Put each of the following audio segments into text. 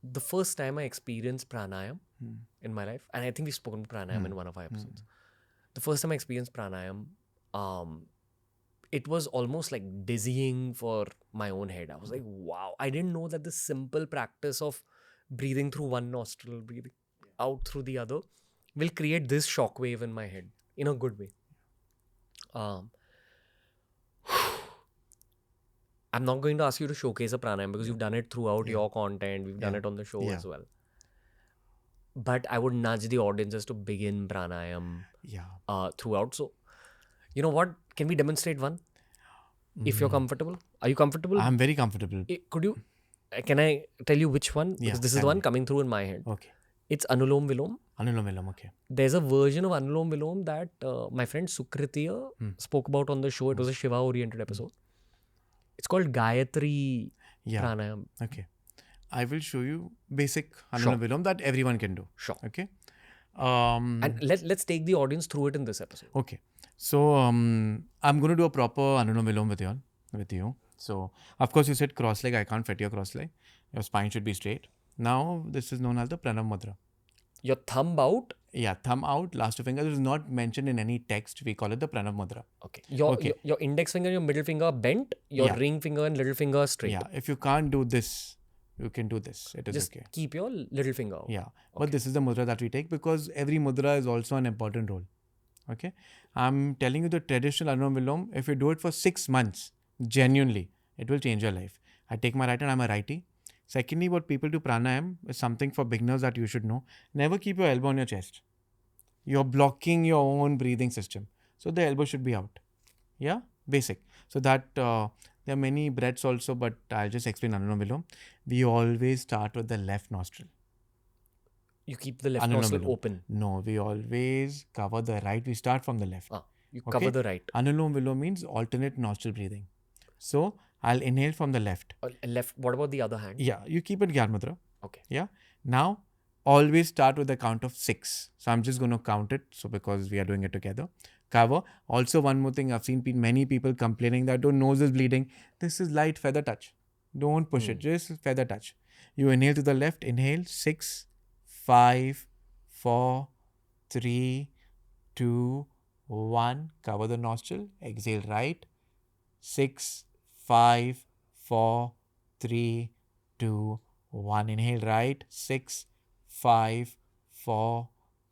the first time I experienced pranayam in my life, and I think we've spoken pranayam in one of our episodes. The first time I experienced pranayam, it was almost like dizzying for my own head. I was like, wow, I didn't know that this simple practice of breathing through one nostril, breathing out through the other, will create this shockwave in my head in a good way. I'm not going to ask you to showcase a pranayam because you've done it throughout your content. We've done it on the show as well. But I would nudge the audiences to begin pranayam throughout. So, you know what? Can we demonstrate one? If you're comfortable. Are you comfortable? I'm very comfortable. Can I tell you which one? Because this is the one coming through in my head. Okay. It's Anulom Vilom. Anulom Vilom, okay. There's a version of Anulom Vilom that my friend Sukritiya spoke about on the show. It was a Shiva-oriented episode. It's called Gayatri Pranayam. Okay. I will show you basic Anulom Vilom that everyone can do. Sure. Okay. And let's take the audience through it in this episode. Okay. So, I'm going to do a proper Anulom Vilom with you. So, of course, you said cross leg. I can't fit your cross leg. Your spine should be straight. Now, this is known as the Pranam Mudra. Your thumb out? Yeah, thumb out, last two fingers is not mentioned in any text. We call it the Pranam Mudra. Okay. Your index finger and your middle finger bent. Your ring finger and little finger straight. Yeah. If you can't do this, you can do this. It is just okay. Keep your little finger out. Yeah. Okay. But this is the mudra that we take because every mudra is also an important role. Okay. I'm telling you the traditional Anulom Vilom, if you do it for 6 months, genuinely, it will change your life. I take my right hand, I'm a righty. Secondly, what people do pranayam is something for beginners that you should know. Never keep your elbow on your chest. You're blocking your own breathing system. So the elbow should be out. Yeah? Basic. So that there are many breaths also, but I'll just explain Anulom Vilom. We always start with the left nostril. You keep the left nostril open? No, we always cover the right. We start from the left. You cover the right. Anulom Vilom means alternate nostril breathing. So I'll inhale from the left. Left. What about the other hand? Yeah, you keep it Gyar Mudra. Okay. Yeah. Now, always start with a count of 6. So I'm just going to count it. So because we are doing it together. Cover. Also, one more thing, I've seen many people complaining that your nose is bleeding. This is light feather touch. Don't push it. Just feather touch. You inhale to the left. Inhale. 6, 5, 4, 3, 2, 1. Cover the nostril. Exhale right. 6, 5, 4, 3, 2, 1. Inhale right. 6, 5, 4,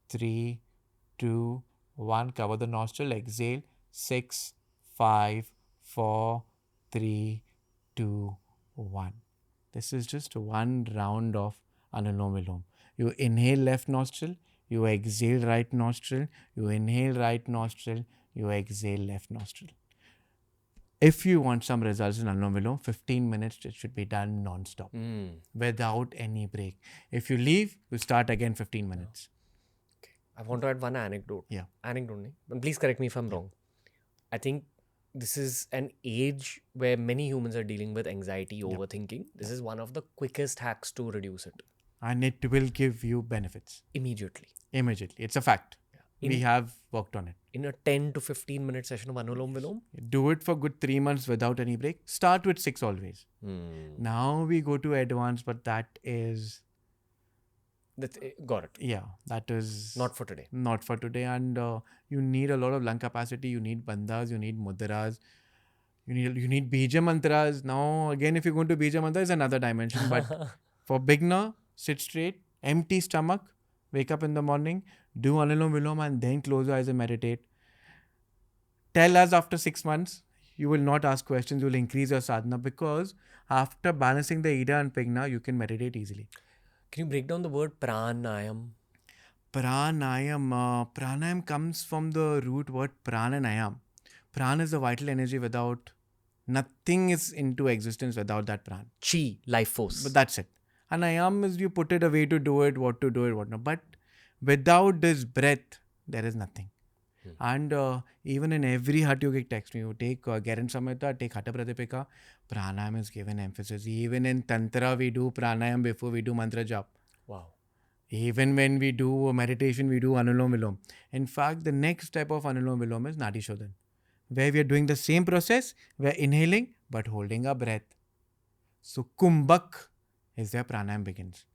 3, 2, 1. Cover the nostril. Exhale. 6, 5, 4, 3, 2, 1. This is just one round of Anulom Vilom. You inhale left nostril. You exhale right nostril. You inhale right nostril. You exhale left nostril. If you want some results in Anulom Vilom, 15 minutes, it should be done non-stop without any break. If you leave, you start again 15 minutes. Okay. I want to add one anecdote. Yeah. Anecdote. But please correct me if I'm wrong. I think this is an age where many humans are dealing with anxiety, overthinking. This is one of the quickest hacks to reduce it. And it will give you benefits. Immediately. It's a fact. We have worked on it. In a 10 to 15 minute session of Anulom Vilom? Do it for good 3 months without any break. Start with 6 always. Now we go to advanced, but that is... Got it. Yeah, that is... Not for today. Not for today. And you need a lot of lung capacity. You need bandhas, you need mudras. You need bija mantras. Now, again, if you're going to bija mantra, is another dimension. But for beginner, sit straight, empty stomach, wake up in the morning, do Anulom Vilom and then close your eyes and meditate. Tell us after 6 months, you will not ask questions, you will increase your sadhana because after balancing the Ida and Pigna, you can meditate easily. Can you break down the word pranayam? Pranayam comes from the root word pranayam. Prana is the vital energy without, nothing is into existence without that prana. Chi, life force. But that's it. And ayam is you put it a way to do it, what to do it, what not. But without this breath, there is nothing. And even in every Hatha yogic text, you take Garen Samhita, take Hatha Pradipika, pranayam is given emphasis. Even in Tantra, we do pranayam before we do mantra jap. Wow. Even when we do meditation, we do Anulom Vilom. In fact, the next step of Anulom Vilom is Nadi Shodhan, where we are doing the same process, we are inhaling but holding our breath. So Kumbhak is where pranayam begins.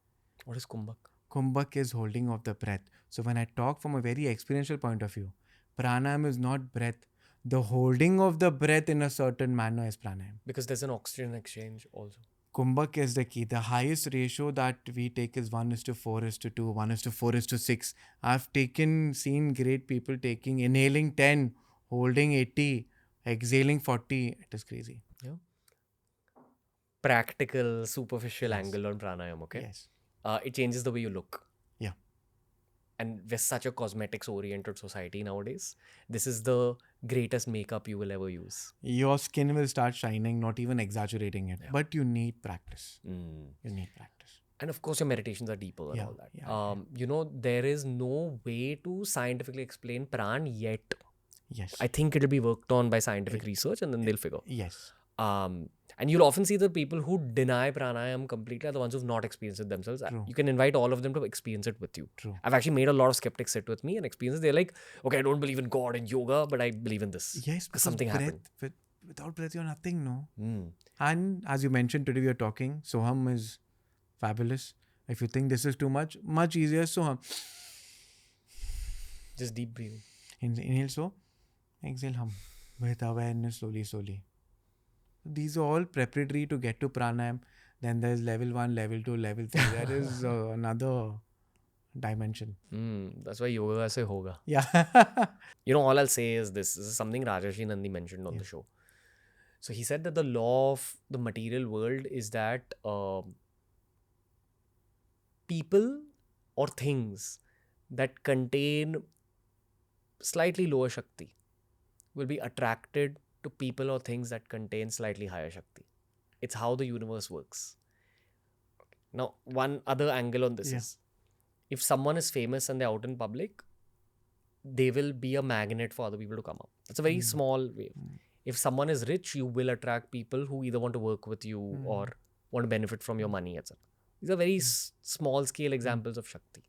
What is Kumbhak? Kumbhak is holding of the breath. So when I talk from a very experiential point of view, pranayam is not breath. The holding of the breath in a certain manner is pranayam. Because there's an oxygen exchange also. Kumbhak is the key. The highest ratio that we take is 1:4:2, 1:4:6. I've seen great people inhaling 10, holding 80, exhaling 40. It is crazy. Yeah. Practical, superficial Yes. angle on pranayam, okay? Yes. It changes the way you look. Yeah. And we're such a cosmetics-oriented society nowadays. This is the greatest makeup you will ever use. Your skin will start shining, not even exaggerating it. Yeah. But you need practice. Mm. You need practice. And of course, your meditations are deeper and Yeah, all that. yeah, You know, there is no way to scientifically explain pran yet. Yes. I think it'll be worked on by scientific research and then they'll figure. Yes. And you'll often see the people who deny pranayam completely are the ones who've not experienced it themselves. True. You can invite all of them to experience it with you. True. I've actually made a lot of skeptics sit with me and experience it. They're like, okay, I don't believe in God and yoga, but I believe in this. Yes, because something breath, happened. Without breath, you're nothing, no? Mm. And as you mentioned, today we are talking, Soham is fabulous. If you think this is too much easier, Soham. Just deep breathing. Inhale, so. Exhale, hum. With awareness, slowly. These are all preparatory to get to pranayam. Then there's level 1, level 2, level 3. There is another dimension. That's why yoga se hoga. Yeah. You know, all I'll say is this. This is something Rajarshi Nandi mentioned on the show. So he said that the law of the material world is that people or things that contain slightly lower Shakti will be attracted to people or things that contain slightly higher Shakti. It's how the universe works. Now, one other angle on this is, if someone is famous and they're out in public, they will be a magnet for other people to come up. It's a very small way. If someone is rich, you will attract people who either want to work with you or want to benefit from your money, etc. These are very small scale examples of Shakti.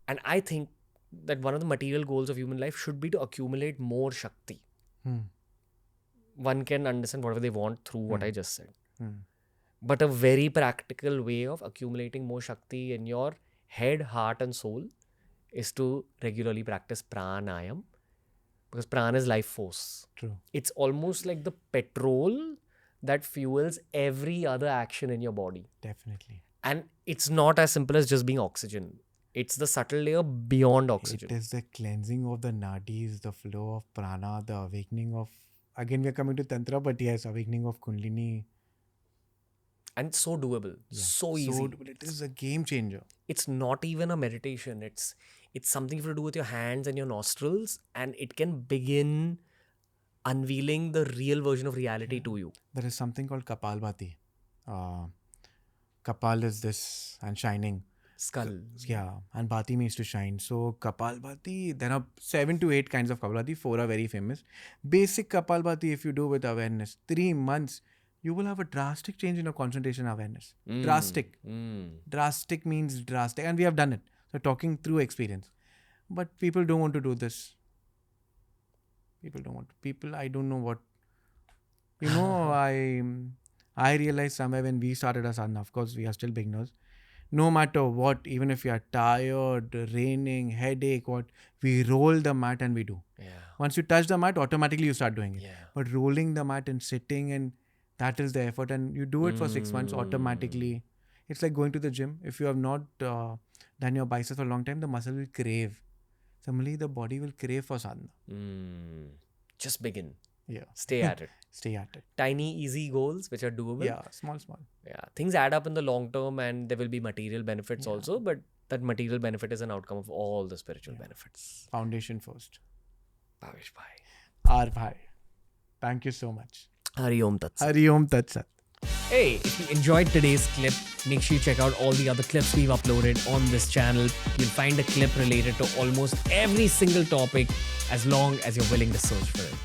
And I think that one of the material goals of human life should be to accumulate more Shakti. One can understand whatever they want through what I just said. But a very practical way of accumulating more Shakti in your head, heart and soul is to regularly practice pranayam, because prana is life force. True. It's almost like the petrol that fuels every other action in your body. Definitely. And it's not as simple as just being oxygen. It's the subtle layer beyond oxygen. It is the cleansing of the nadis, the flow of prana, the awakening of, again we are coming to tantra, but yes, awakening of kundalini. And so doable. So easy. So doable. It is a game changer. It's not even a meditation. It's something you have to do with your hands and your nostrils, and it can begin unveiling the real version of reality to you. There is something called Kapalbhati. Kapal is this and shining. Skull. Yeah, and Bhati means to shine. So Kapalbhati, there are 7 to 8 kinds of Kapalbhati. 4 are very famous. Basic Kapalbhati, if you do with awareness, 3 months, you will have a drastic change in your concentration awareness. Drastic. Drastic means drastic. And we have done it. So talking through experience. But people don't want to do this. I don't know what. You know, I realized somewhere when we started our sadhana, of course, we are still beginners. No matter what, even if you are tired, raining, headache, what, we roll the mat and we do. Yeah. Once you touch the mat, automatically you start doing it. Yeah. But rolling the mat and sitting, and that is the effort. And you do it for 6 months automatically. It's like going to the gym. If you have not done your biceps for a long time, the muscle will crave. Similarly, the body will crave for sadhana. Just begin. Yeah. Stay at it. Stay at it. Tiny, easy goals which are doable. Yeah, small. Yeah. Things add up in the long term, and there will be material benefits also, but that material benefit is an outcome of all the spiritual benefits. Foundation first. Bhavesh Bhai. Our Bhai. Thank you so much. Hari Om Tat Sat. Hari Om Tat Sat. Hey, if you enjoyed today's clip, make sure you check out all the other clips we've uploaded on this channel. You'll find a clip related to almost every single topic, as long as you're willing to search for it.